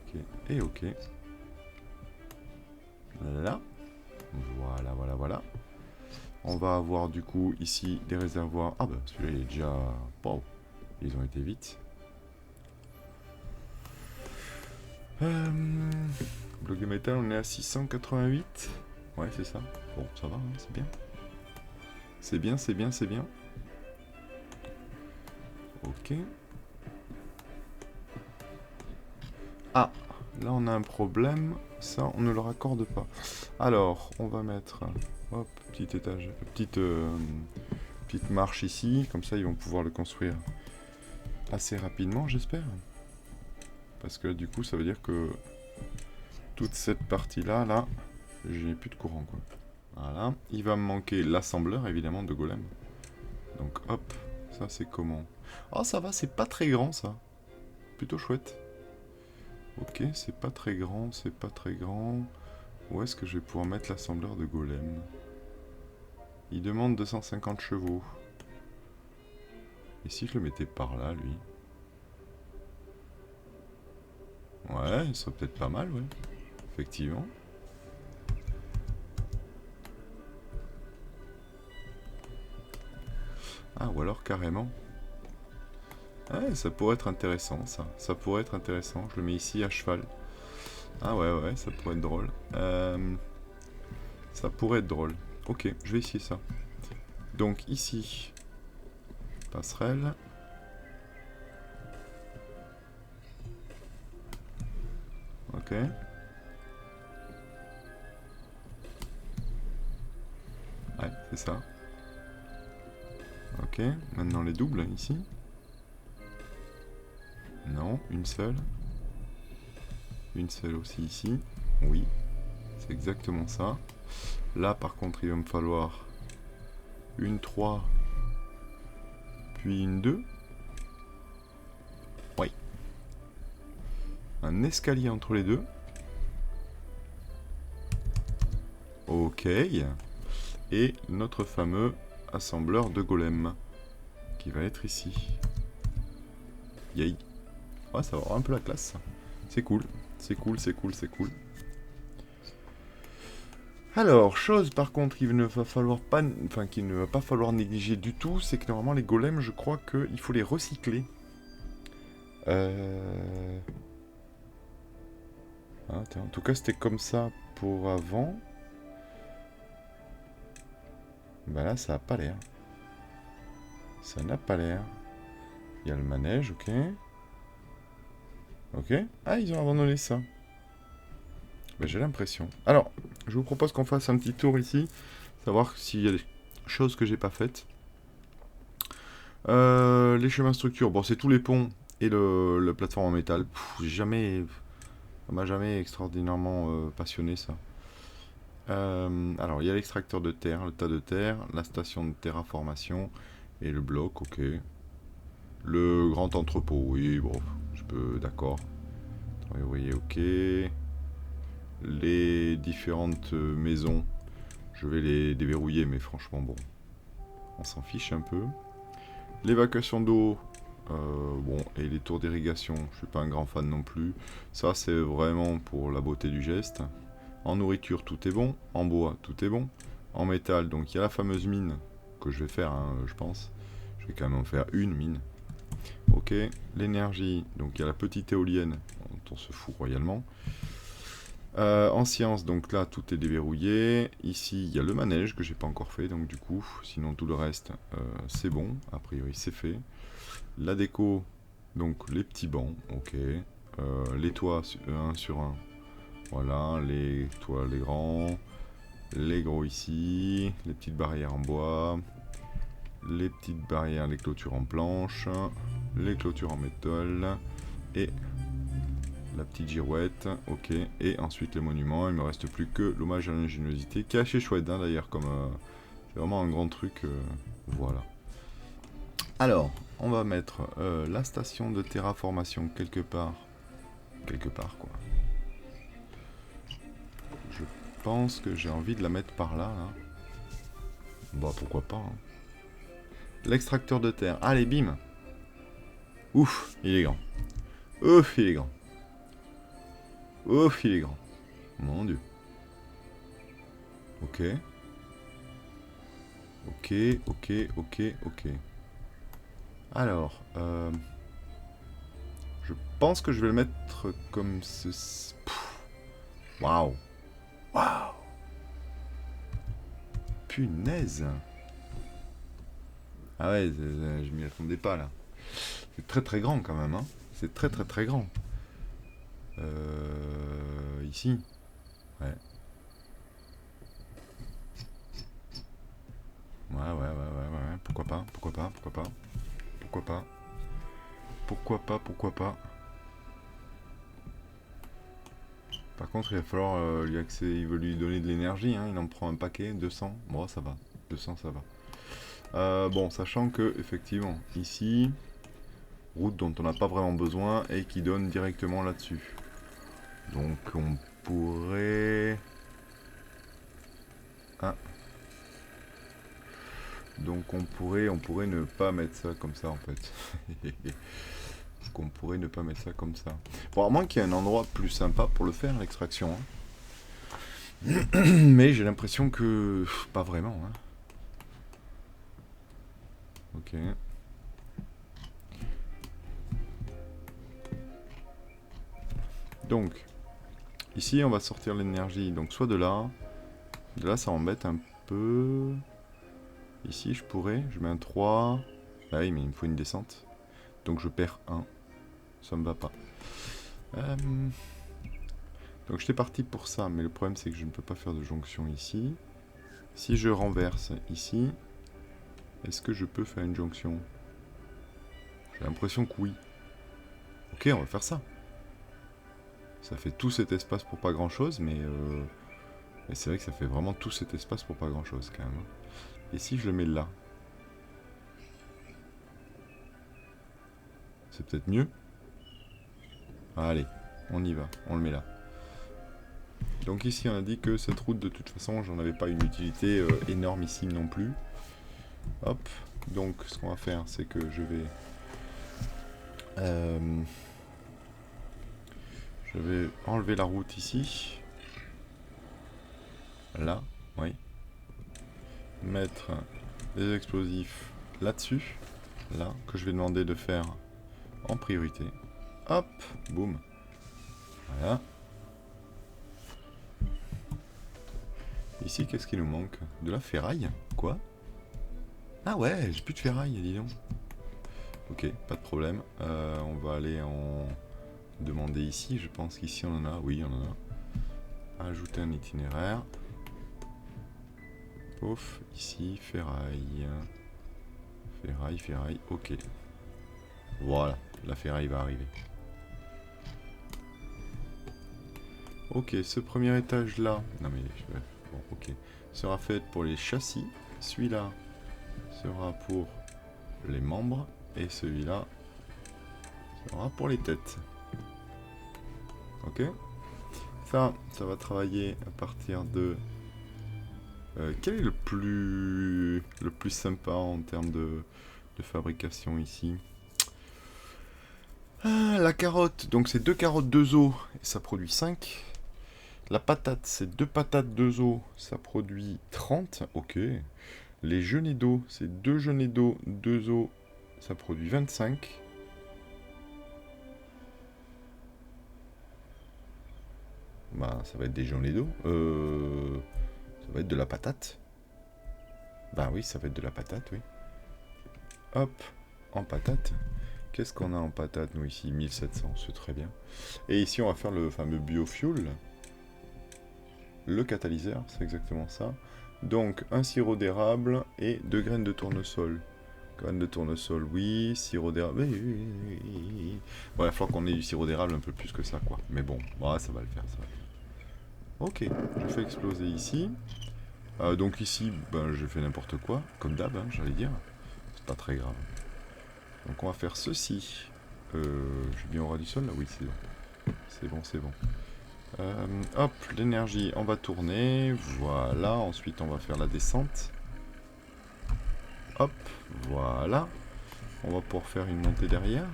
Ok. Et ok. Là. Voilà, voilà, voilà. On va avoir du coup ici des réservoirs. Ah bah celui-là il est déjà... Wow. Ils ont été vite. Bloc de métal, on est à 688. Ouais, c'est ça. Bon, ça va, hein, c'est bien. C'est bien, c'est bien, c'est bien. Ok. Ah, là on a un problème. Ça, on ne le raccorde pas. Alors, on va mettre... Hop, petit étage. Petite marche ici. Comme ça, ils vont pouvoir le construire assez rapidement, j'espère. Parce que du coup, ça veut dire que... toute cette partie-là, là, j'ai plus de courant, quoi. Voilà. Il va me manquer l'assembleur, évidemment, de golem. Donc, hop. Ça, c'est comment? Oh, ça va, c'est pas très grand, ça. Plutôt chouette. Ok, c'est pas très grand, c'est pas très grand. Où est-ce que je vais pouvoir mettre l'assembleur de golem? Il demande 250 chevaux. Et si je le mettais par là, lui? Ouais, ça serait peut-être pas mal, ouais. Effectivement. Ah, ou alors carrément. Ouais, ça pourrait être intéressant, ça. Ça pourrait être intéressant. Je le mets ici à cheval. Ah ouais, ouais, ça pourrait être drôle. Ça pourrait être drôle. Ok, je vais essayer ça. Donc ici, passerelle. Ok. Ouais, c'est ça. Ok, maintenant les doubles, ici. Non, une seule. Une seule aussi ici. Oui, c'est exactement ça. Là, par contre, il va me falloir une 3, puis une 2. Oui. Un escalier entre les deux. Ok. Et notre fameux assembleur de golem, qui va être ici. Yay. Ouais, ça va avoir un peu la classe. C'est cool. C'est cool, c'est cool, c'est cool. Alors, chose par contre qu'il ne va falloir pas, enfin qu'il ne va pas falloir négliger du tout, c'est que normalement les golems, je crois qu'il faut les recycler. Ah, en tout cas, c'était comme ça pour avant. Bah là, ça a pas l'air. Ça n'a pas l'air. Il y a le manège, ok. Ok. Ah, ils ont abandonné ça. Ben, j'ai l'impression. Alors, je vous propose qu'on fasse un petit tour ici. Savoir s'il y a des choses que j'ai pas faites. Les chemins structures. Bon, c'est tous les ponts et le plateforme en métal. J'ai jamais... Ça m'a jamais extraordinairement passionné, ça. Alors, il y a l'extracteur de terre, le tas de terre, la station de terraformation et le bloc, ok. Le grand entrepôt, oui, bon, je peux, d'accord. Vous voyez, ok. Les différentes maisons, je vais les déverrouiller, mais franchement, bon, on s'en fiche un peu. L'évacuation d'eau, bon, et les tours d'irrigation, je suis pas un grand fan non plus. Ça, c'est vraiment pour la beauté du geste. En nourriture, tout est bon. En bois, tout est bon. En métal, donc il y a la fameuse mine que je vais faire, hein, je pense. Je vais quand même en faire une mine. Ok, l'énergie, donc il y a la petite éolienne, dont on se fout royalement. En science, donc là tout est déverrouillé. Ici il y a le manège que j'ai pas encore fait, donc du coup, sinon tout le reste c'est bon, a priori c'est fait. La déco, donc les petits bancs, ok. Les toits 1 sur 1, voilà, les toits les grands, les gros ici, les petites barrières en bois, les petites barrières, les clôtures en planche, les clôtures en métal, et la petite girouette, ok, et ensuite les monuments. Il me reste plus que l'hommage à l'ingéniosité, qui est assez chouette hein, d'ailleurs, comme c'est vraiment un grand truc, voilà. Alors, on va mettre la station de terraformation quelque part quoi. Je pense que j'ai envie de la mettre par là, là. Bah pourquoi pas. Hein. L'extracteur de terre, allez bim. Ouf, il est grand. Ouf, il est grand. Ouf, il est grand. Mon dieu. Ok. Ok, ok, ok, ok. Alors, je pense que je vais le mettre comme ceci. Waouh. Waouh. Punaise. Ah ouais, je m'y attendais pas là. C'est très très grand quand même, hein. C'est très très très grand. Ici. Ouais. Ouais. Pourquoi pas, pourquoi pas, pourquoi pas. Pourquoi pas. Pourquoi pas, pourquoi pas. Par contre, il va falloir lui il veut lui donner de l'énergie, hein. Il en prend un paquet, 200. Bon, ça va. 200, ça va. Bon, sachant que, effectivement, ici, route dont on n'a pas vraiment besoin et qui donne directement là-dessus. Donc, on pourrait... Ah. Donc, on pourrait ne pas mettre ça comme ça, en fait. Donc, on pourrait ne pas mettre ça comme ça. Bon, à moins qu'il y ait un endroit plus sympa pour le faire, l'extraction. Hein. Mais j'ai l'impression que... Pas vraiment, hein. Ok. Donc, ici, on va sortir l'énergie. Donc, soit de là. De là, ça embête un peu. Ici, je pourrais. Je mets un 3. Ah oui, mais il me faut une descente. Donc, je perds 1. Ça me va pas. Donc, j'étais parti pour ça. Mais le problème, c'est que je ne peux pas faire de jonction ici. Si je renverse ici, est-ce que je peux faire une jonction? J'ai l'impression que oui. Ok, on va faire ça. Ça fait tout cet espace pour pas grand-chose, mais c'est vrai que ça fait vraiment tout cet espace pour pas grand-chose, quand même. Et si je le mets là? C'est peut-être mieux? Allez, on y va, on le met là. Donc ici, on a dit que cette route, de toute façon, j'en avais pas une utilité énormissime non plus. Hop, donc ce qu'on va faire, c'est que je vais enlever la route ici. Là, oui. Mettre des explosifs là-dessus. Là, que je vais demander de faire en priorité. Hop, boum. Voilà. Ici, qu'est-ce qui nous manque? De la ferraille? Quoi? Ah ouais, j'ai plus de ferraille, dis donc. Ok, pas de problème. On va aller en demander demander ici. Je pense qu'ici on en a. Oui, on en a. Ajouter un itinéraire. Pouf, ici, ferraille. Ferraille, ok. Voilà, la ferraille va arriver. Ok, ce premier étage là, non mais, bon, ok, sera fait pour les châssis. Celui-là sera pour les membres. Et celui-là sera pour les têtes. Ok. Ça va travailler à partir de... quel est le plus sympa en termes de fabrication ici? La carotte, donc c'est 2 carottes, 2 os, et ça produit 5. La patate, c'est 2 patates, 2 os, ça produit 30. Ok. Les genêts d'eau, c'est 2 genêts d'eau, 2 os, ça produit 25. Bah, ça va être des genêts d'eau. Ça va être de la patate. Bah oui, ça va être de la patate, oui. Hop, en patate. Qu'est-ce qu'on a en patate, nous, ici? 1700, c'est très bien. Et ici, on va faire le fameux biofuel. Le catalyseur, c'est exactement ça. Donc, un sirop d'érable et 2 graines de tournesol. Graines de tournesol, oui. Sirop d'érable, oui. Bon, il va falloir qu'on ait du sirop d'érable un peu plus que ça, quoi. Mais bon, bah, ça va le faire, ça va le faire. Ok, je fais exploser ici. Donc ici, ben, je fais n'importe quoi, comme d'hab, hein, j'allais dire. C'est pas très grave. Donc on va faire ceci. J'ai bien au ras du sol là? Oui, c'est bon. C'est bon, c'est bon. Hop, l'énergie, on va tourner. Voilà, ensuite on va faire la descente. Hop, voilà. On va pouvoir faire une montée derrière.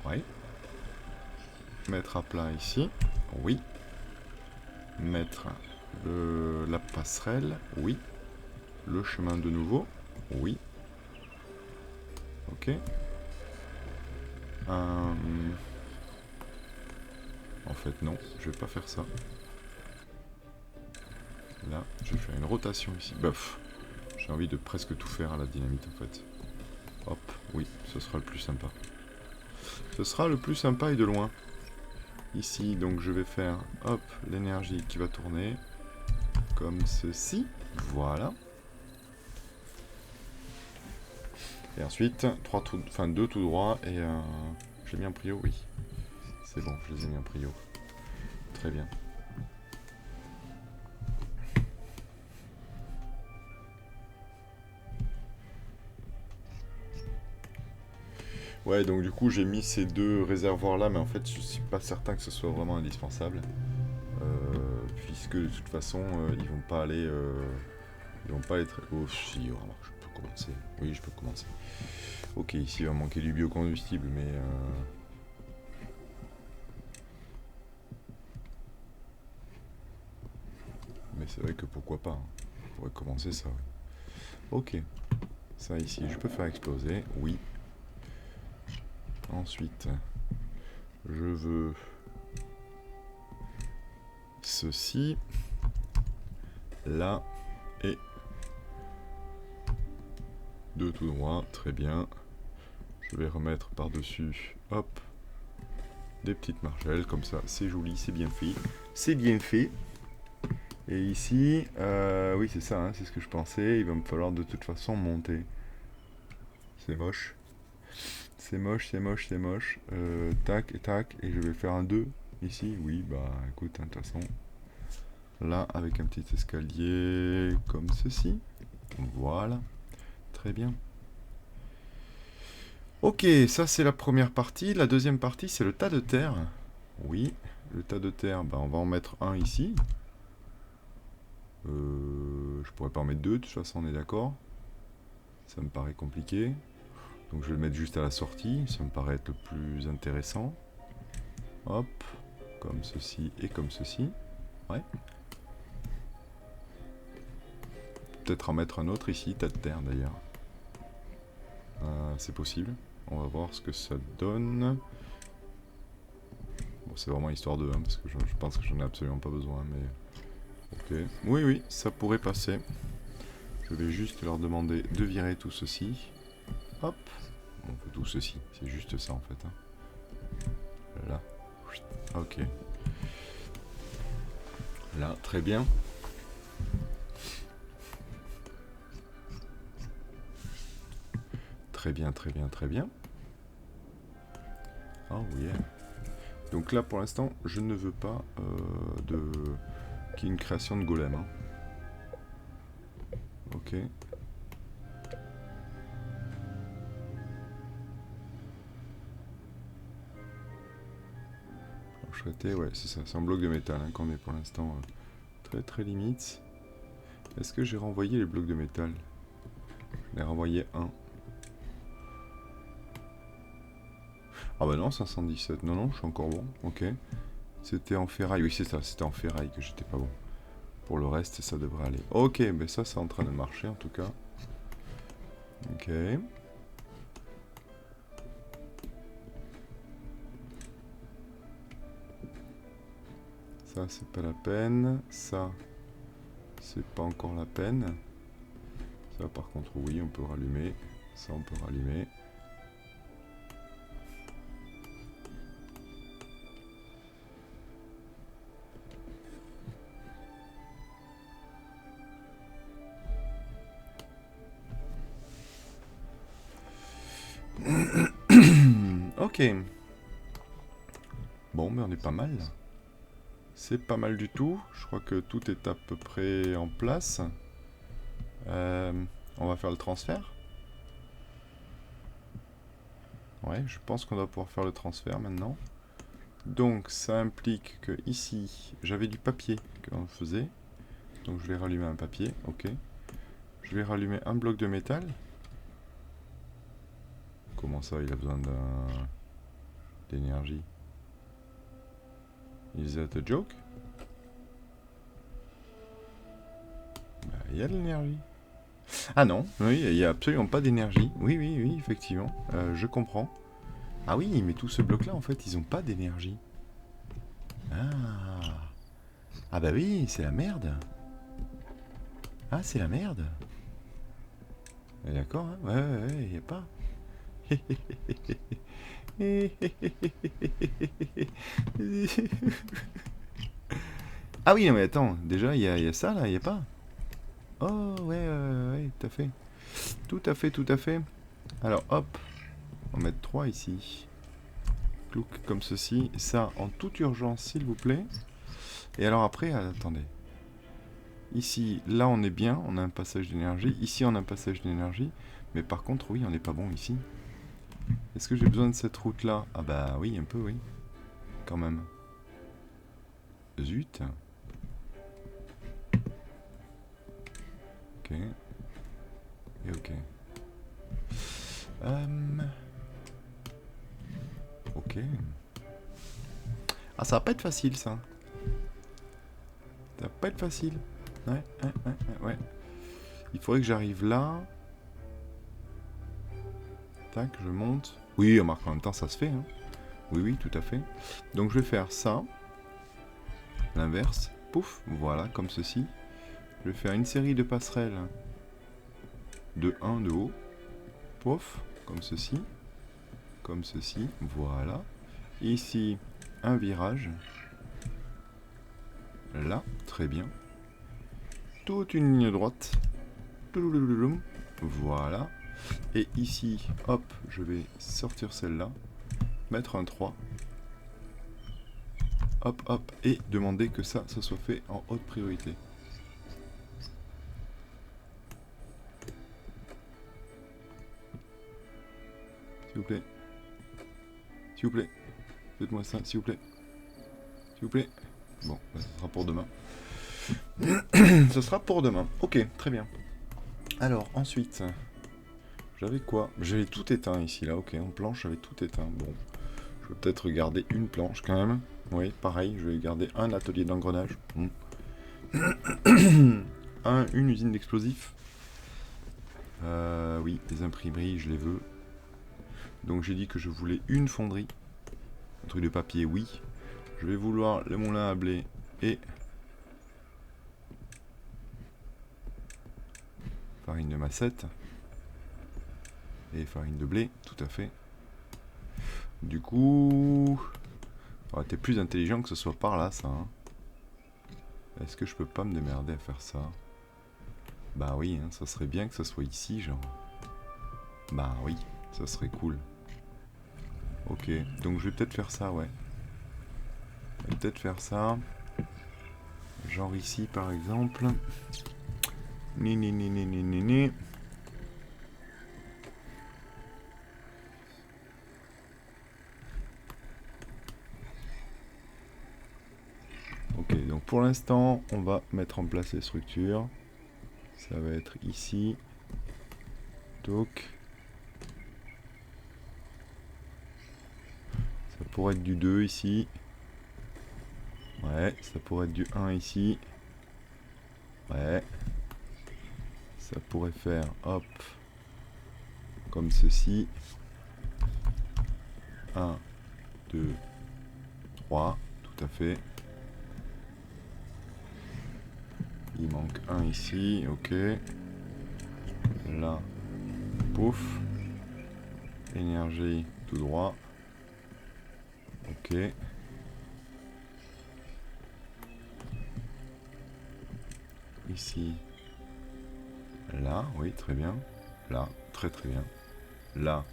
Oui. Mettre à plat ici. Oui. Mettre la passerelle. Oui. Le chemin de nouveau. Oui. Ok. En fait, non, je vais pas faire ça. Là, je vais faire une rotation ici. Bof. J'ai envie de presque tout faire à la dynamite, en fait. Hop, oui, ce sera le plus sympa. Ce sera le plus sympa et de loin. Ici, donc je vais faire, hop, l'énergie qui va tourner. Comme ceci. Voilà. Et ensuite, 2 tout droit et j'ai mis en prio, oui. C'est bon, je les ai mis en prio. Très bien. Ouais, donc du coup j'ai mis ces 2 réservoirs là, mais en fait je suis pas certain que ce soit vraiment indispensable. Puisque de toute façon ils vont pas aller... ils vont pas être... Oh si, remarque, je peux commencer. Oui, je peux commencer. Ok, ici il va manquer du biocombustible, mais... Mais c'est vrai que pourquoi pas, hein. On pourrait commencer ça. Ok. Ça ici, je peux faire exploser, oui. Ensuite, je veux ceci, là, et 2 tout droit, très bien. Je vais remettre par-dessus, hop, des petites margelles, comme ça, c'est joli, c'est bien fait. C'est bien fait. Et ici, oui c'est ça, hein, c'est ce que je pensais, il va me falloir de toute façon monter. C'est moche. C'est moche, c'est moche, c'est moche. Tac et tac, et je vais faire un 2 ici. Oui, bah écoute, hein, de toute façon. Là, avec un petit escalier comme ceci. Voilà. Très bien. Ok, ça c'est la première partie. La deuxième partie, c'est le tas de terre. Oui, le tas de terre, bah, on va en mettre un ici. Je pourrais pas en mettre 2, de toute façon, on est d'accord. Ça me paraît compliqué. Donc je vais le mettre juste à la sortie, ça me paraît être le plus intéressant. Hop, comme ceci et comme ceci. Ouais. Peut-être en mettre un autre ici, tas de terre d'ailleurs. C'est possible. On va voir ce que ça donne. Bon, c'est vraiment histoire de 1, parce que je pense que j'en ai absolument pas besoin, mais... Ok. Oui, oui, ça pourrait passer. Je vais juste leur demander de virer tout ceci. Hop. On fait tout ceci, c'est juste ça en fait. Hein. Là. Ok. Là, très bien. Très bien, très bien, très bien. Oh yeah. Donc là, pour l'instant, je ne veux pas qu'il y ait une création de golem. Hein. Ok. Alors, je souhaitais, ouais, c'est ça, c'est un bloc de métal hein, qu'on est pour l'instant très très limite. Est-ce que j'ai renvoyé les blocs de métal? J'en ai renvoyé un. Ah bah non, 517. Non, non, je suis encore bon. Ok. C'était en ferraille. Oui, c'est ça. C'était en ferraille que j'étais pas bon. Pour le reste, ça devrait aller. Ok, mais ça, c'est en train de marcher en tout cas. Ok. Ça, c'est pas la peine. Ça, c'est pas encore la peine. Ça, par contre, oui, on peut rallumer. Ça, on peut rallumer. Ok. Bon, mais on est pas mal. C'est pas mal du tout. Je crois que tout est à peu près en place. On va faire le transfert. Ouais, je pense qu'on doit pouvoir faire le transfert maintenant. Donc, ça implique que ici, j'avais du papier qu'on faisait. Donc, je vais rallumer un papier. Ok. Je vais rallumer un bloc de métal. Comment ça, il a besoin d'énergie? Is that a joke? Bah, il y a de l'énergie. Ah non, oui, il n'y a absolument pas d'énergie. Oui, oui, oui, effectivement. Je comprends. Ah oui, mais tout ce bloc-là, en fait, ils n'ont pas d'énergie. Ah. Ah bah oui, c'est la merde. Ah, c'est la merde. D'accord, hein, ouais, ouais, ouais, il n'y a pas. Ah oui, non mais attends, déjà, il y a ça, là, il n'y a pas. Oh, ouais, ouais, tout à fait. Tout à fait, tout à fait. Alors, hop, on va mettre 3 ici. Clouc, comme ceci. Ça, en toute urgence, s'il vous plaît. Et alors après, attendez. Ici, là, on est bien, on a un passage d'énergie. Ici, on a un passage d'énergie. Mais par contre, oui, on n'est pas bon ici. Est-ce que j'ai besoin de cette route-là? Ah bah oui, un peu, oui. Quand même. Zut. Ok. Et ok. Ok. Ah, ça va pas être facile, ça. Ça va pas être facile. Ouais, ouais, ouais, ouais, ouais. Il faudrait que j'arrive là. Tac, je monte. Oui, remarque, en même temps, ça se fait. Hein. Oui, oui, tout à fait. Donc, je vais faire ça. L'inverse. Pouf, voilà, comme ceci. Je vais faire une série de passerelles de 1 de haut. Pouf, comme ceci. Comme ceci, voilà. Ici, un virage. Là, très bien. Toute une ligne droite. Voilà. Et ici, hop, je vais sortir celle-là. Mettre un 3. Hop, hop. Et demander que ça soit fait en haute priorité. S'il vous plaît. S'il vous plaît. Faites-moi ça, s'il vous plaît. S'il vous plaît. Bon, bah, ce sera pour demain. Ce sera pour demain. Ok, très bien. Alors, ensuite, j'avais quoi? J'avais tout éteint ici, là. Ok, en planche, j'avais tout éteint. Bon, je vais peut-être garder une planche quand même. Oui, pareil, je vais garder un atelier d'engrenage. Une usine d'explosifs. Oui, les imprimeries, je les veux. Donc j'ai dit que je voulais une fonderie. Un truc de papier, oui. Je vais vouloir le moulin à blé et farine de massette. Et farine de blé, tout à fait. Du coup... Ça aurait été plus intelligent que ce soit par là, ça. Hein. Est-ce que je peux pas me démerder à faire ça? Bah oui, hein, ça serait bien que ça soit ici, genre. Bah oui, ça serait cool. Ok, donc je vais peut-être faire ça, ouais. Je vais peut-être faire ça. Genre ici, par exemple. Ni ni ni ni ni ni ni. Ok, donc pour l'instant, on va mettre en place les structures. Ça va être ici. Donc. Ça pourrait être du 2 ici. Ouais, ça pourrait être du 1 ici. Ouais. Ça pourrait faire, hop, comme ceci. 1, 2, 3, tout à fait. Il manque un ici, ok. Là, pouf. Énergie tout droit. Ok. Ici. Là, oui, très bien. Là, très très bien. Là.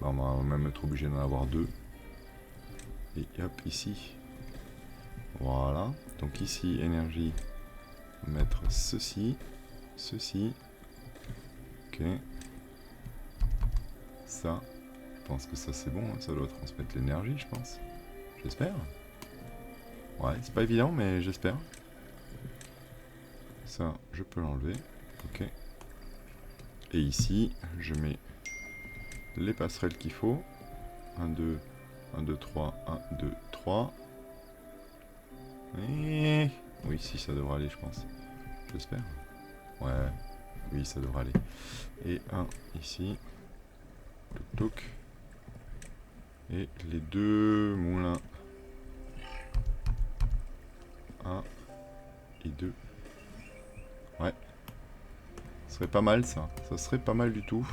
Bah, on va même être obligé d'en avoir deux. Et hop, ici. Voilà. Donc ici, énergie. Mettre ceci. Ceci. Ok. Ça. Je pense que ça c'est bon. Hein. Ça doit transmettre l'énergie, je pense. J'espère. Ouais, c'est pas évident, mais j'espère. Ça, je peux l'enlever. Ok. Et ici, je mets les passerelles qu'il faut. 1, 2, 1, 2, 3, 1, 2, 3. Et... oui, si, ça devrait aller, je pense. J'espère. Ouais, oui, ça devrait aller. Et un ici. Toc, toc. Et les deux moulins. 1 et 2. Ouais. Ce serait pas mal, ça. Ça serait pas mal du tout.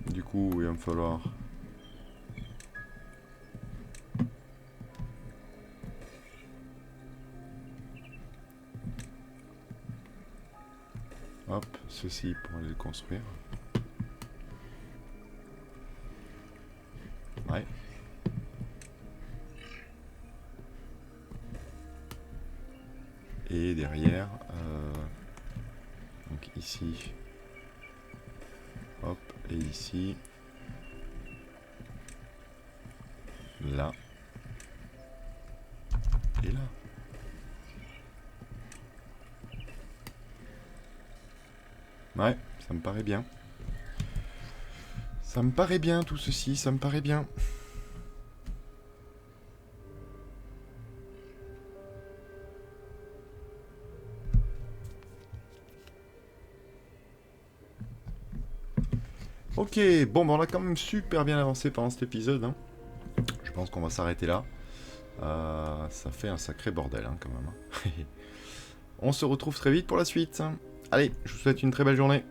Du coup, il va me falloir... hop, ceci pour aller le construire. Ouais. Et derrière, donc ici, hop, et ici, là, et là. Ouais, ça me paraît bien. Ça me paraît bien tout ceci, ça me paraît bien. Ok, bon, on a quand même super bien avancé pendant cet épisode. Hein. Je pense qu'on va s'arrêter là. Ça fait un sacré bordel hein, quand même. Hein. On se retrouve très vite pour la suite. Allez, je vous souhaite une très belle journée.